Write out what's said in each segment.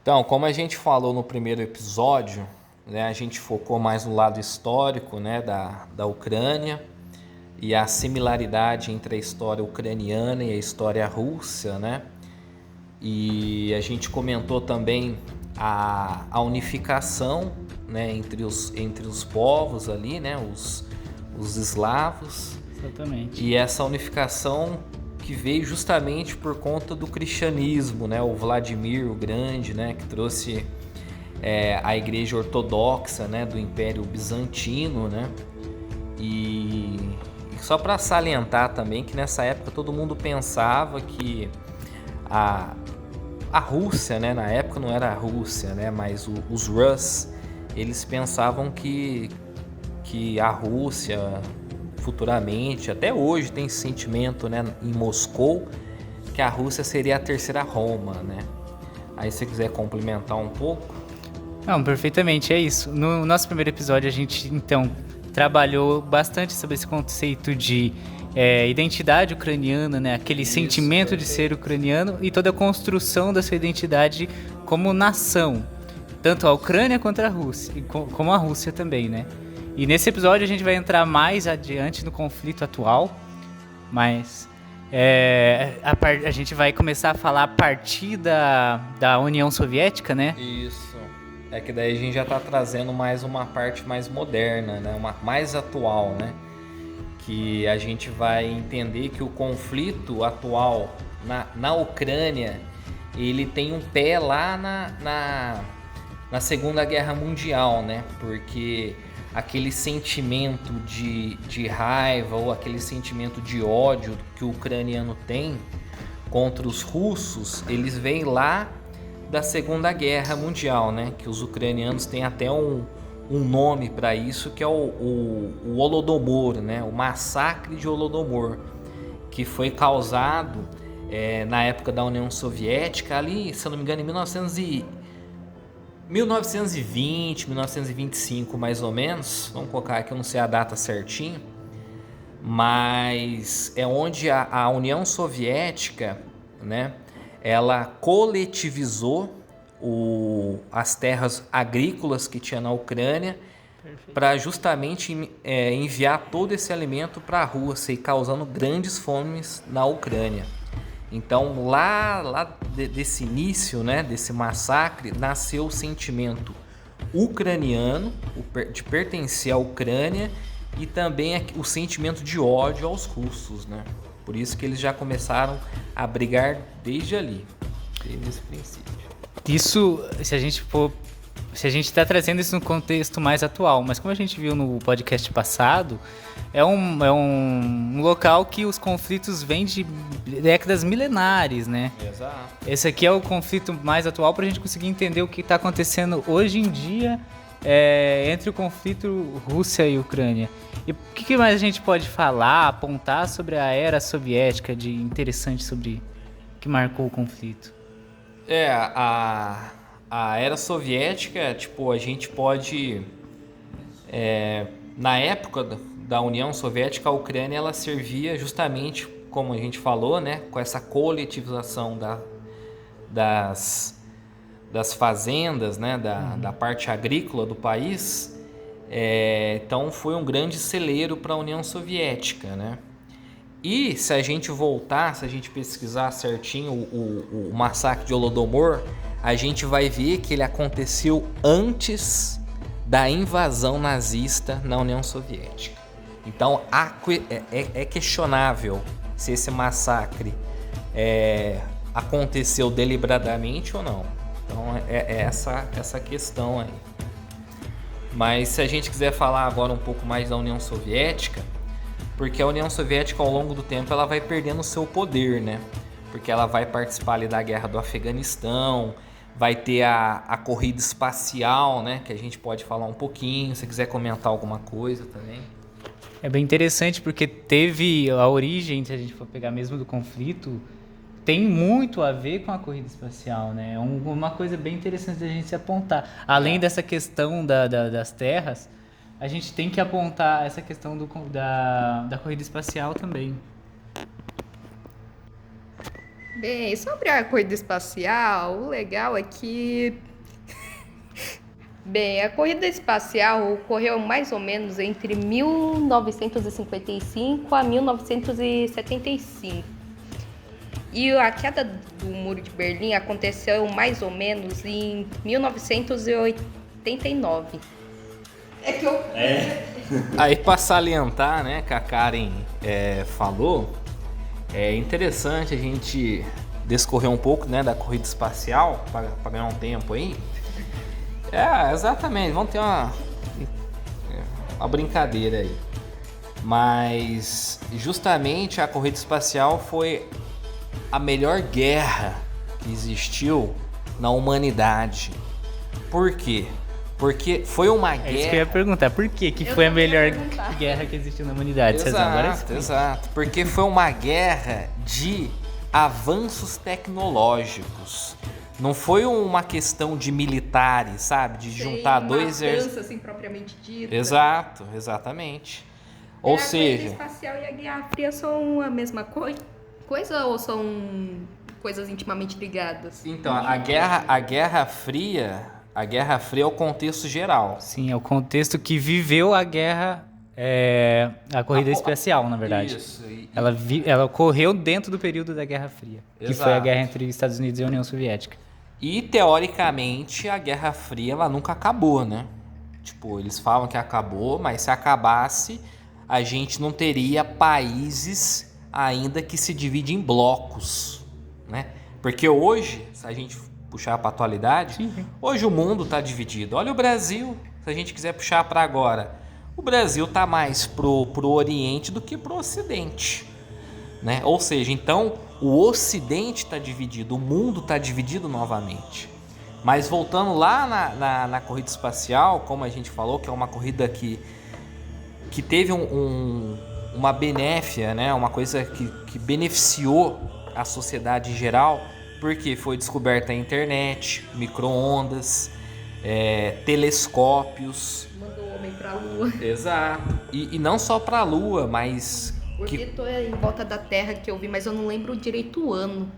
Então, como a gente falou no primeiro episódio, né, a gente focou mais no lado histórico, né, da Ucrânia e a similaridade entre a história ucraniana e a história russa, né? E a gente comentou também a unificação, né, entre os povos ali, né, os eslavos. Exatamente. E essa unificação que veio justamente por conta do cristianismo, né? O Vladimir o Grande, né? Que trouxe a igreja ortodoxa, né? Do Império Bizantino, né? E só para salientar também que nessa época todo mundo pensava que a Rússia, né? Na época não era a Rússia, né? Mas os Rus, eles pensavam que a Rússia futuramente, até hoje tem esse sentimento, né, em Moscou, que a Rússia seria a terceira Roma, né? Aí se você quiser complementar um pouco. Não, perfeitamente, é isso. No nosso primeiro episódio a gente, então, trabalhou bastante sobre esse conceito de identidade ucraniana, né? Aquele sentimento perfeito. de ser ucraniano e toda a construção dessa identidade como nação. Tanto a Ucrânia quanto a Rússia, como a Rússia também, né? E nesse episódio a gente vai entrar mais adiante no conflito atual, mas a gente vai começar a falar a partir da União Soviética, né? Isso. É que daí a gente já está trazendo mais uma parte mais moderna, né? Uma mais atual, né? Que a gente vai entender que o conflito atual na Ucrânia, ele tem um pé lá na Segunda Guerra Mundial, né? Porque aquele sentimento de raiva ou aquele sentimento de ódio que o ucraniano tem contra os russos, eles vêm lá da Segunda Guerra Mundial, né? Que os ucranianos têm até um nome para isso, que é o Holodomor, né? O massacre de Holodomor, que foi causado na época da União Soviética, ali, se eu não me engano, em 1920, 1925 mais ou menos, vamos colocar aqui, eu não sei a data certinho, mas é onde a União Soviética, né, ela coletivizou as terras agrícolas que tinha na Ucrânia para justamente enviar todo esse alimento para a Rússia e causando grandes fomes na Ucrânia. Então, lá desse início, né, desse massacre, nasceu o sentimento ucraniano, de pertencer à Ucrânia, e também o sentimento de ódio aos russos, né? Por isso que eles já começaram a brigar desde ali, desde esse princípio. Isso, se a gente está trazendo isso no contexto mais atual, mas como a gente viu no podcast passado, é um local que os conflitos vêm de décadas milenares, né? Exato. Esse aqui é o conflito mais atual para a gente conseguir entender o que está acontecendo hoje em dia entre o conflito Rússia e Ucrânia. E o que mais a gente pode falar, apontar sobre a era soviética de interessante sobre que marcou o conflito? A era soviética, tipo, a gente pode... na época da União Soviética, a Ucrânia, ela servia justamente, como a gente falou, né, com essa coletivização das fazendas, né, da parte agrícola do país. Então foi um grande celeiro para a União Soviética, né? E se a gente pesquisar certinho o massacre de Holodomor, a gente vai ver que ele aconteceu antes da invasão nazista na União Soviética. Então é questionável se esse massacre aconteceu deliberadamente ou não. Então é essa questão aí. Mas se a gente quiser falar agora um pouco mais da União Soviética, porque a União Soviética ao longo do tempo ela vai perdendo o seu poder, né? Porque ela vai participar ali da guerra do Afeganistão, vai ter a corrida espacial, né? Que a gente pode falar um pouquinho, se quiser comentar alguma coisa também. É bem interessante porque teve a origem, se a gente for pegar mesmo do conflito, tem muito a ver com a corrida espacial, né? É uma coisa bem interessante da gente se apontar. Além dessa questão das terras, a gente tem que apontar essa questão da corrida espacial também. Bem, sobre a corrida espacial, o legal é que... Bem, a corrida espacial ocorreu mais ou menos entre 1955 a 1975. E a queda do Muro de Berlim aconteceu mais ou menos em 1989. Aí, para salientar, né, que a Karen falou, é interessante a gente discorrer um pouco, né, da corrida espacial, para ganhar um tempo aí. Exatamente, vamos ter uma brincadeira aí. Mas justamente a corrida espacial foi a melhor guerra que existiu na humanidade. Por quê? Porque foi uma guerra... É isso que eu ia perguntar, por que foi a melhor guerra que existiu na humanidade? Exato. Porque foi uma guerra de avanços tecnológicos. Não foi uma questão de militares, sabe? De juntar dois exércitos. Assim, propriamente dita. Exato, exatamente. Ou seja... A corrida espacial e a Guerra Fria são a mesma coisa ou são coisas intimamente ligadas? Então, a Guerra Fria é o contexto geral. Sim, é o contexto que viveu a guerra, a corrida espacial, na verdade. Isso. Ela ocorreu dentro do período da Guerra Fria, que foi a guerra entre Estados Unidos e a União Soviética. E, teoricamente, a Guerra Fria ela nunca acabou, né? Tipo, eles falam que acabou, mas se acabasse, a gente não teria países ainda que se dividem em blocos, né? Porque hoje, se a gente puxar para a atualidade, hoje o mundo está dividido. Olha o Brasil, se a gente quiser puxar para agora, o Brasil está mais pro Oriente do que pro Ocidente, né? Ou seja, então o Ocidente está dividido, o mundo está dividido novamente. Mas voltando lá na corrida espacial, como a gente falou, que é uma corrida que teve uma benéfica, né? Uma coisa que beneficiou a sociedade em geral, porque foi descoberta a internet, micro-ondas, telescópios. Mandou o homem pra Lua. Exato. E não só pra Lua, mas... Porque tô em volta da Terra que eu vi, mas eu não lembro direito o ano.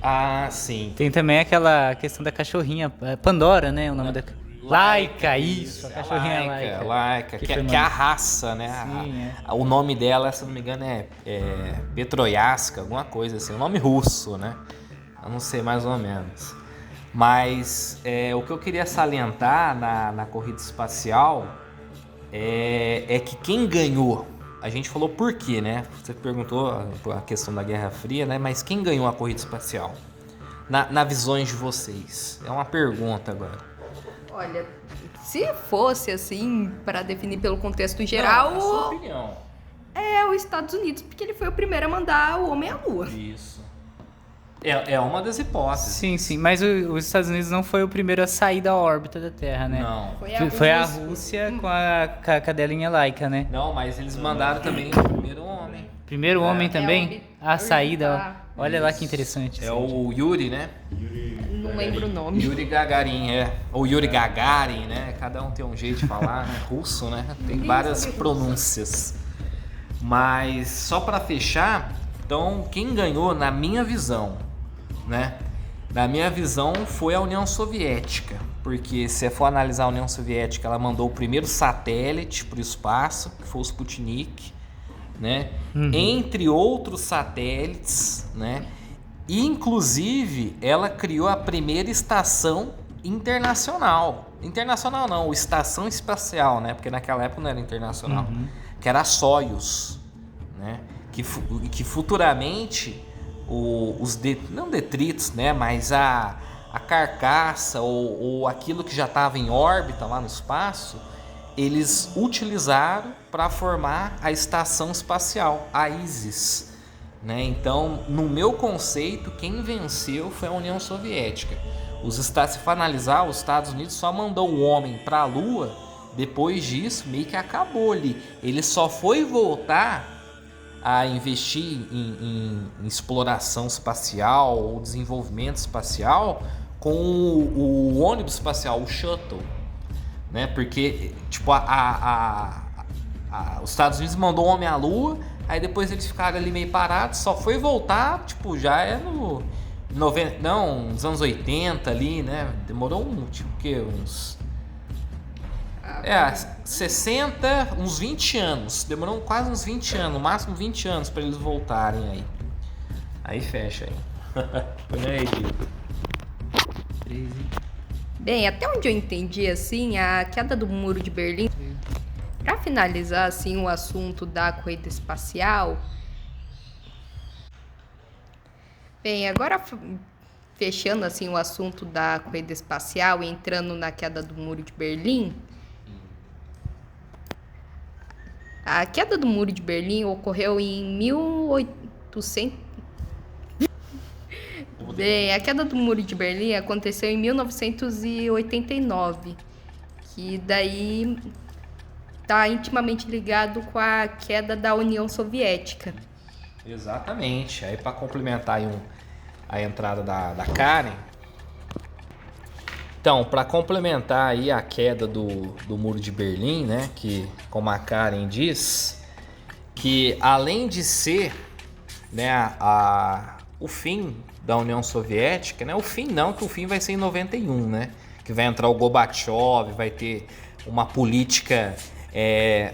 Ah, sim. Tem também aquela questão da cachorrinha, Pandora, né? O nome da... Laika, isso, a cachorrinha Laika, que é a raça, né? Sim, o nome dela, se não me engano, é Petroyaska, alguma coisa assim, um nome russo, né? Eu não sei mais ou menos. Mas o que eu queria salientar na corrida espacial é que quem ganhou, a gente falou por quê, né? Você perguntou a questão da Guerra Fria, né? Mas quem ganhou a corrida espacial? Na visões de vocês? É uma pergunta agora. Olha, se fosse assim, para definir pelo contexto geral, Não, a sua opinião. É os Estados Unidos, porque ele foi o primeiro a mandar o homem à Lua. Isso. É uma das hipóteses. Sim, mas os Estados Unidos não foi o primeiro a sair da órbita da Terra, né? Não. Foi a Rússia com a cadelinha Laika, né? Não, mas eles mandaram também o primeiro homem. Primeiro homem também? A saída. Olha lá que interessante. É o Yuri, né? Não lembro o nome. Yuri Gagarin, Ou Yuri Gagarin, né? Cada um tem um jeito de falar, né? Russo, né? Tem várias pronúncias. Mas só para fechar, então quem ganhou na minha visão, né? Na minha visão foi a União Soviética, porque se for analisar a União Soviética, ela mandou o primeiro satélite para o espaço, que foi o Sputnik, né? Entre outros satélites, né? E, inclusive, ela criou a primeira estação internacional. Internacional não, estação espacial, né? Porque naquela época não era internacional. Que era a Soyuz, né? Que futuramente não detritos, né? Mas a carcaça ou aquilo que já estava em órbita lá no espaço, eles utilizaram para formar a estação espacial, a ISIS. Né? Então, no meu conceito, quem venceu foi a União Soviética. Se for analisar, os Estados Unidos só mandou um homem para a Lua. Depois disso, meio que acabou ali. Ele só foi voltar a investir em exploração espacial ou desenvolvimento espacial com o ônibus espacial, o Shuttle. Né? Porque tipo, os Estados Unidos mandou um homem à Lua, Aí depois eles ficaram ali meio parados, só foi voltar, tipo, já é no 90, não, nos anos 80 ali, né? Demorou tipo, o quê? Uns 60, uns 20 anos. Demorou quase uns 20 anos, no máximo 20 anos para eles voltarem aí. Aí fecha aí. Põe aí, Diego. Bem, até onde eu entendi, assim, a queda do Muro de Berlim, para finalizar, assim, o assunto da corrida espacial. Bem, agora fechando, assim, o assunto da corrida espacial e entrando na queda do Muro de Berlim. A queda do Muro de Berlim ocorreu em 1800. Bem, a queda do Muro de Berlim aconteceu em 1989, que daí está intimamente ligado com a queda da União Soviética. Exatamente. Aí para complementar aí a entrada da Karen. Então, para complementar aí a queda do Muro de Berlim, né, que como a Karen diz, que além de ser, né, o fim da União Soviética, né, o fim não, que o fim vai ser em 91, né, que vai entrar o Gorbachev, vai ter uma política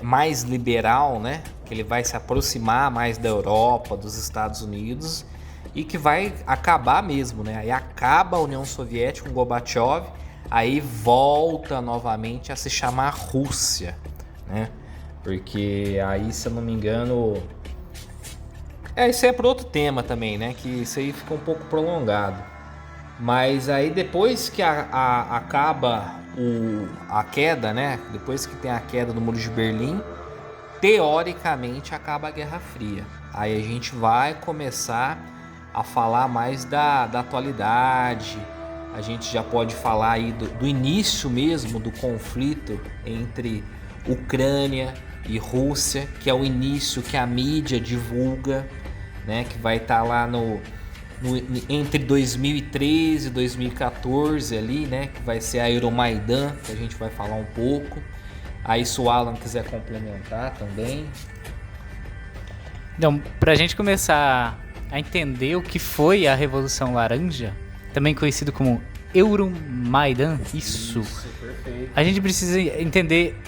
mais liberal, né, que ele vai se aproximar mais da Europa, dos Estados Unidos, e que vai acabar mesmo, né? Aí acaba a União Soviética com Gorbachev, aí volta novamente a se chamar Rússia, né? Porque aí, se eu não me engano, isso aí é para outro tema também, né? Que isso aí fica um pouco prolongado. Mas aí depois que acaba a queda, né? Depois que tem a queda do Muro de Berlim, teoricamente acaba a Guerra Fria. Aí a gente vai começar a falar mais da atualidade. A gente já pode falar aí do início mesmo do conflito entre Ucrânia e Rússia, que é o início que a mídia divulga, né? Que vai estar lá entre 2013 e 2014 ali, né? Que vai ser a Euromaidan, que a gente vai falar um pouco. Aí se o Alan quiser complementar também. Então, pra gente começar a entender o que foi a Revolução Laranja, também conhecido como Euromaidan, isso. Perfeito. A gente precisa entender,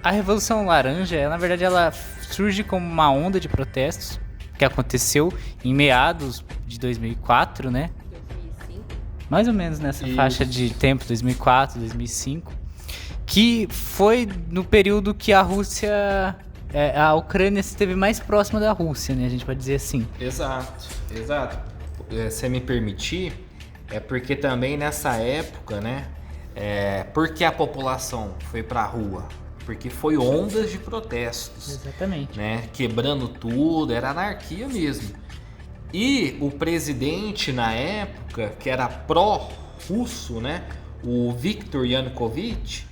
a Revolução Laranja, na verdade, ela surge como uma onda de protestos que aconteceu em meados de 2004, né? 2005. Mais ou menos nessa faixa de tempo, 2004, 2005, que foi no período que a Rússia... a Ucrânia esteve mais próxima da Rússia, né? A gente pode dizer assim. Exato. Se me permitir, é porque também nessa época, né? Porque a população foi pra rua? Porque foi ondas de protestos. Exatamente. Né? Quebrando tudo, era anarquia mesmo. E o presidente na época, que era pró-russo, né? O Viktor Yanukovych,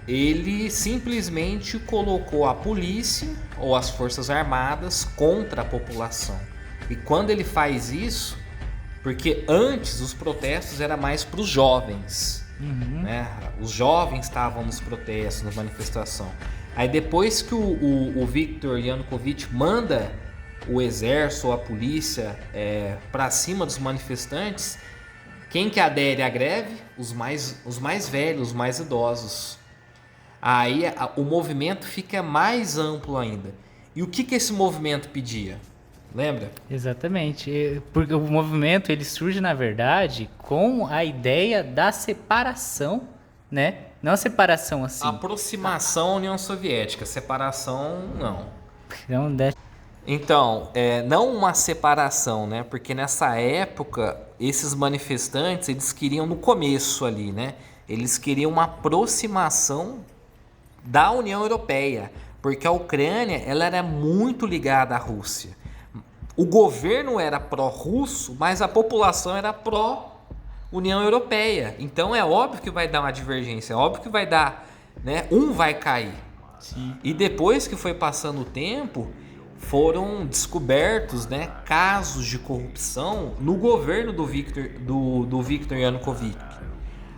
ele simplesmente colocou a polícia ou as forças armadas contra a população. E quando ele faz isso, porque antes os protestos eram mais para os jovens, né? Os jovens estavam nos protestos, na manifestação. Aí depois que o Viktor Yanukovych manda o exército ou a polícia para cima dos manifestantes, quem que adere à greve? Os mais velhos, os mais idosos. Aí o movimento fica mais amplo ainda. E o que esse movimento pedia? Lembra? Exatamente. Porque o movimento ele surge, na verdade, com a ideia da separação, né? Não a separação assim. Aproximação à União Soviética. Separação, não. Então, não uma separação, né? Porque nessa época, esses manifestantes, eles queriam no começo ali, né? Eles queriam uma aproximação da União Europeia, porque a Ucrânia ela era muito ligada à Rússia. O governo era pró-russo, mas a população era pró-União Europeia. Então é óbvio que vai dar uma divergência, é óbvio que vai dar, né? Um vai cair. Sim. E depois que foi passando o tempo, foram descobertos, né, casos de corrupção no governo do Viktor Yanukovych.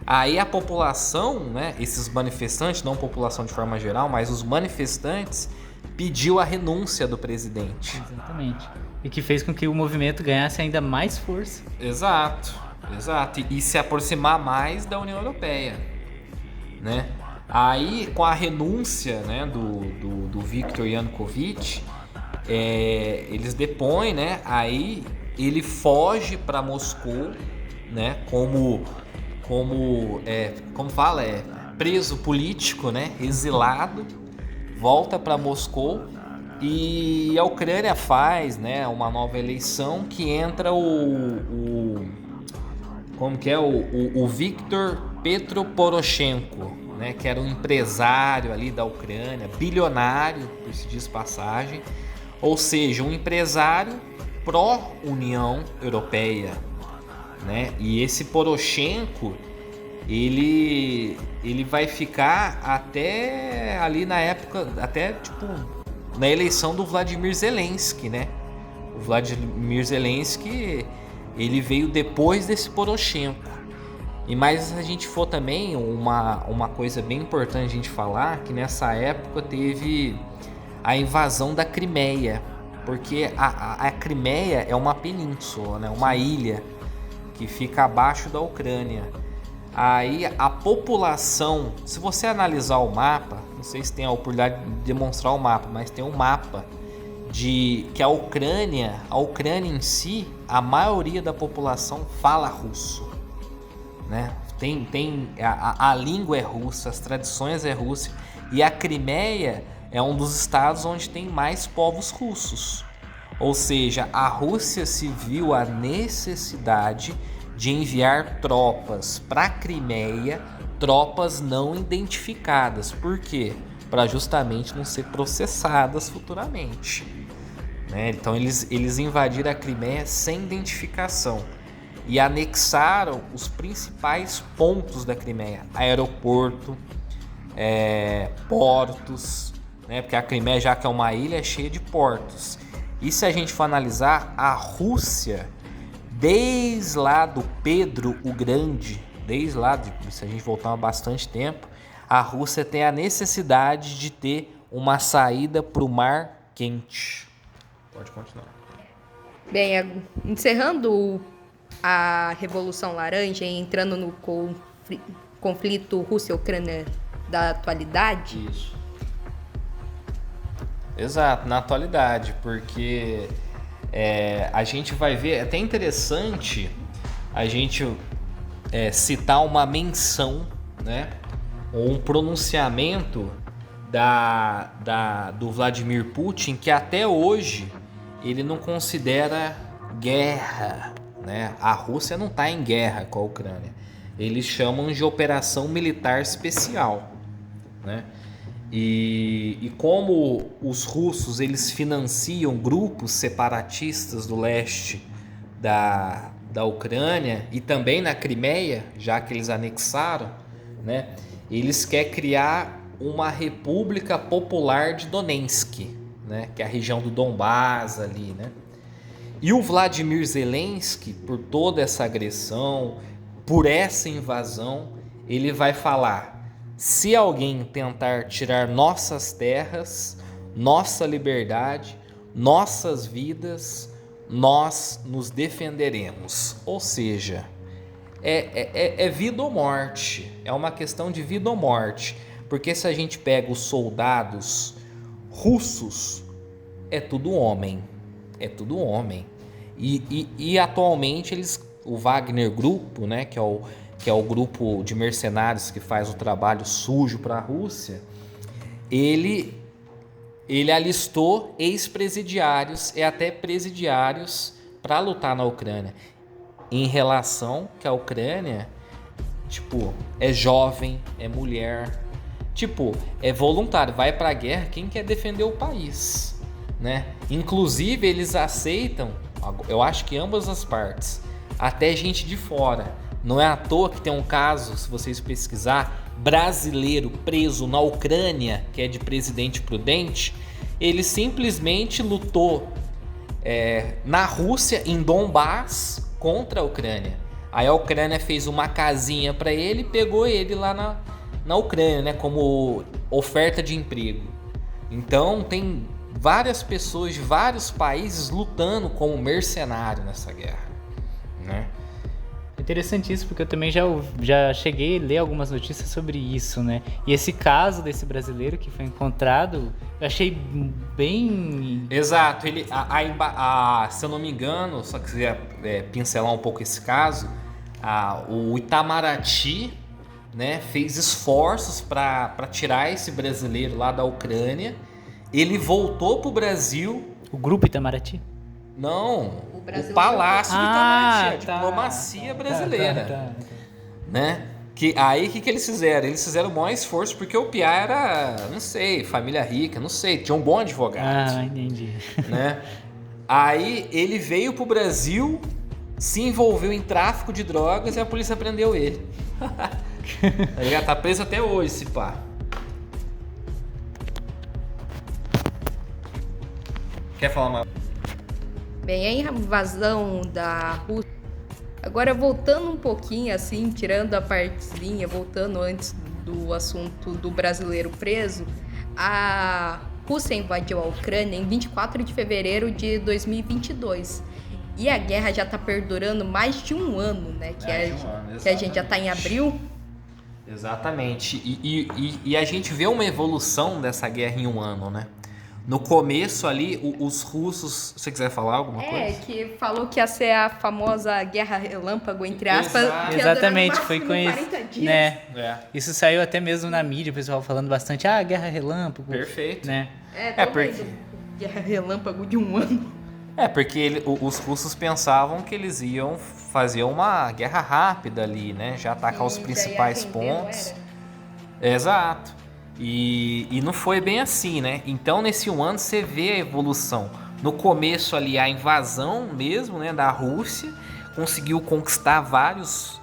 Aí a população, né, esses manifestantes, não a população de forma geral, mas os manifestantes pediu a renúncia do presidente. Exatamente. E que fez com que o movimento ganhasse ainda mais força. Exato. E se aproximar mais da União Europeia, né? Aí, com a renúncia, né, do Viktor Yanukovych, eles depõem, né? Aí ele foge para Moscou, né? Como fala, preso político, né? Exilado, volta para Moscou e a Ucrânia faz, né, uma nova eleição que entra o Viktor Petro Poroshenko, né, que era um empresário ali da Ucrânia, bilionário, por se diz passagem, ou seja, um empresário pró-União Europeia, né? E esse Poroshenko, ele vai ficar até ali na época, até tipo na eleição do Vladimir Zelensky, né? O Vladimir Zelensky, ele veio depois desse Poroshenko. E mais se a gente for também, uma coisa bem importante a gente falar, que nessa época teve a invasão da Crimeia, porque a Crimeia é uma península, né? Uma ilha que fica abaixo da Ucrânia. Aí a população, se você analisar o mapa, não sei se tem a oportunidade de demonstrar o mapa, mas tem um mapa de que a Ucrânia em si, a maioria da população fala russo, né? A língua é russa, as tradições é russa, e a Crimeia é um dos estados onde tem mais povos russos. Ou seja, a Rússia se viu a necessidade de enviar tropas para a Crimeia, tropas não identificadas. Por quê? Para justamente não ser processadas futuramente, né? Então eles invadiram a Crimeia sem identificação e anexaram os principais pontos da Crimeia, aeroporto, portos, né? Porque a Crimeia, já que é uma ilha, é cheia de portos. E se a gente for analisar, a Rússia, desde lá do Pedro o Grande, se a gente voltar há bastante tempo, a Rússia tem a necessidade de ter uma saída para o Mar Quente. Pode continuar. Bem, encerrando a Revolução Laranja e entrando no conflito Rússia-Ucrânia da atualidade. Isso. Exato, na atualidade, porque a gente vai ver, é até interessante a gente citar uma menção, né, ou um pronunciamento do Vladimir Putin, que até hoje ele não considera guerra, né? A Rússia não está em guerra com a Ucrânia, eles chamam de operação militar especial, né? E como os russos eles financiam grupos separatistas do leste da Ucrânia e também na Crimeia, já que eles anexaram, né, eles querem criar uma República Popular de Donetsk, né, que é a região do Donbás ali, né? E o Vladimir Zelensky, por toda essa agressão, por essa invasão, ele vai falar: se alguém tentar tirar nossas terras, nossa liberdade, nossas vidas, nós nos defenderemos. Ou seja, é vida ou morte, é uma questão de vida ou morte. Porque se a gente pega os soldados russos, é tudo homem. E atualmente o Wagner Grupo, né, que é o grupo de mercenários que faz o trabalho sujo para a Rússia, ele alistou ex-presidiários e até presidiários para lutar na Ucrânia, em relação que a Ucrânia, tipo, é jovem, é mulher, tipo, é voluntário, vai para a guerra quem quer defender o país, né? Inclusive eles aceitam, eu acho que ambas as partes, até gente de fora. Não é à toa que tem um caso, se vocês pesquisar, brasileiro preso na Ucrânia, que é de Presidente Prudente. Ele simplesmente lutou na Rússia, em Donbás, contra a Ucrânia. Aí a Ucrânia fez uma casinha para ele e pegou ele lá na Ucrânia, né, como oferta de emprego. Então tem várias pessoas de vários países lutando como mercenário nessa guerra, né? Interessante isso, porque eu também já cheguei a ler algumas notícias sobre isso, né? E esse caso desse brasileiro que foi encontrado, eu achei bem... Exato, ele, se eu não me engano, só quiser pincelar um pouco esse caso, o Itamaraty, né, fez esforços para tirar esse brasileiro lá da Ucrânia. Ele voltou pro Brasil. O grupo Itamaraty? Não, o Palácio do Itamaraty, a diplomacia brasileira. Tá. Né? Aí o que eles fizeram? Eles fizeram o maior esforço porque o Piá era, não sei, família rica, não sei, tinha um bom advogado. Entendi. Né? Aí ele veio pro Brasil, se envolveu em tráfico de drogas e a polícia prendeu ele. Ele tá preso até hoje, esse pá. Quer falar mais? Bem, a invasão da Rússia. Agora, voltando um pouquinho, assim, tirando a partezinha, voltando antes do assunto do brasileiro preso, a Rússia invadiu a Ucrânia em 24 de fevereiro de 2022. E a guerra já está perdurando mais de um ano, né? Que a gente já está em abril. Exatamente. E a gente vê uma evolução dessa guerra em um ano, né? No começo ali, os russos... Se você quiser falar alguma coisa? Que falou que ia ser a famosa guerra relâmpago, entre aspas. Que Exatamente, foi com conhecido. 40 dias. Né? Isso saiu até mesmo na mídia, o pessoal falando bastante, guerra relâmpago. Perfeito. Né? Porque... guerra relâmpago de um ano. Porque os russos pensavam que eles iam fazer uma guerra rápida ali, né? Já atacar os principais pontos. Exato. E não foi bem assim, né? Então, nesse um ano, você vê a evolução. No começo ali, a invasão mesmo, né, da Rússia, conseguiu conquistar vários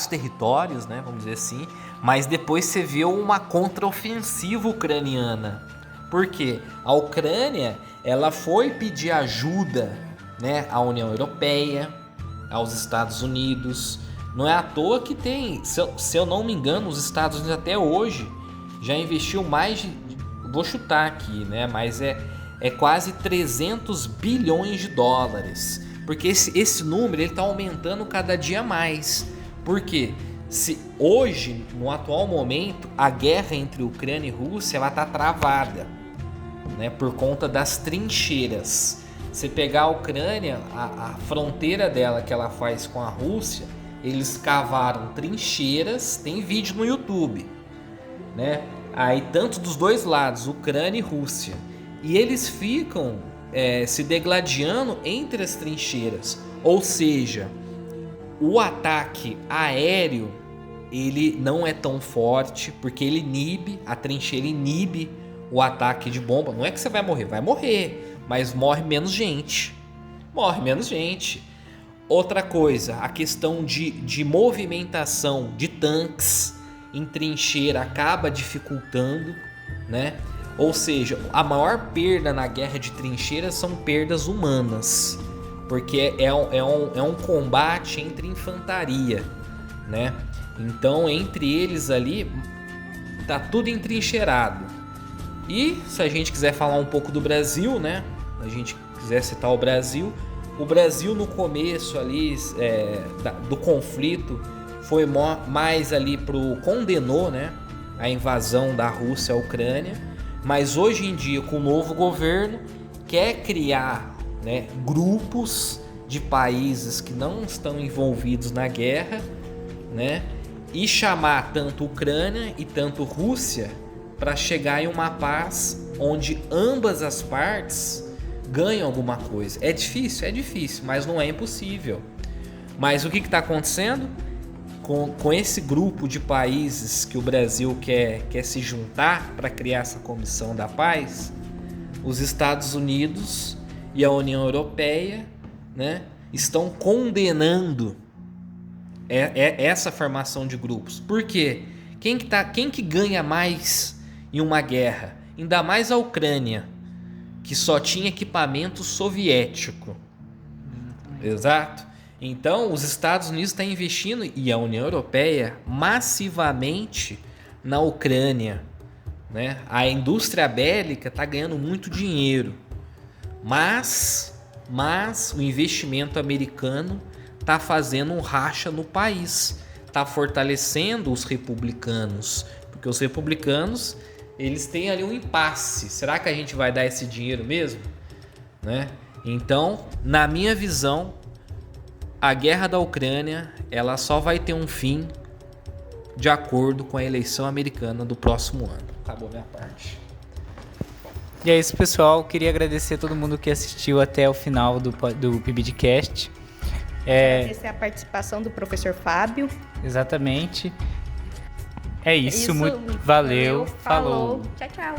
territórios, né, vamos dizer assim. Mas depois você vê uma contraofensiva ucraniana. Por quê? A Ucrânia, ela foi pedir ajuda, né, à União Europeia, aos Estados Unidos. Não é à toa que tem, se eu não me engano, os Estados Unidos até hoje já investiu mais de, vou chutar aqui, né? Mas é quase 300 bilhões de dólares. Porque esse número ele está aumentando cada dia mais. Por quê? Se hoje, no atual momento, a guerra entre Ucrânia e Rússia ela está travada, né? Por conta das trincheiras. Você pegar a Ucrânia, a fronteira dela que ela faz com a Rússia, eles cavaram trincheiras, tem vídeo no YouTube, né? Aí tanto dos dois lados, Ucrânia e Rússia, e eles ficam se degladiando entre as trincheiras, ou seja, o ataque aéreo ele não é tão forte porque ele inibe, a trincheira inibe o ataque de bomba. Não é que você vai morrer, mas morre menos gente. Outra coisa, a questão de movimentação de tanques em trincheira acaba dificultando, né? Ou seja, a maior perda na guerra de trincheiras são perdas humanas, porque é um combate entre infantaria, né? Então, entre eles ali, tá tudo entrincheirado. E se a gente quiser falar um pouco do Brasil, né? A gente quiser citar o Brasil no começo ali do conflito foi mais ali condenou, né, a invasão da Rússia à Ucrânia, mas hoje em dia com o novo governo quer criar, né, grupos de países que não estão envolvidos na guerra, né, e chamar tanto Ucrânia e tanto Rússia para chegar em uma paz onde ambas as partes ganham alguma coisa. É difícil, mas não é impossível. Mas o que está acontecendo? Com esse grupo de países que o Brasil quer se juntar para criar essa comissão da paz, os Estados Unidos e a União Europeia, né, estão condenando essa formação de grupos. Por quê? Quem que ganha mais em uma guerra? Ainda mais a Ucrânia, que só tinha equipamento soviético. Exato. Então, os Estados Unidos estão investindo, e a União Europeia, massivamente na Ucrânia, né? A indústria bélica está ganhando muito dinheiro, mas o investimento americano está fazendo um racha no país, está fortalecendo os republicanos, porque os republicanos eles têm ali um impasse. Será que a gente vai dar esse dinheiro mesmo? Né? Então, na minha visão, a guerra da Ucrânia ela só vai ter um fim de acordo com a eleição americana do próximo ano. Acabou minha parte. E é isso, pessoal. Queria agradecer a todo mundo que assistiu até o final do PIBDcast. Agradecer a participação do professor Fábio. Exatamente. É isso. Valeu. Falou. Tchau, tchau.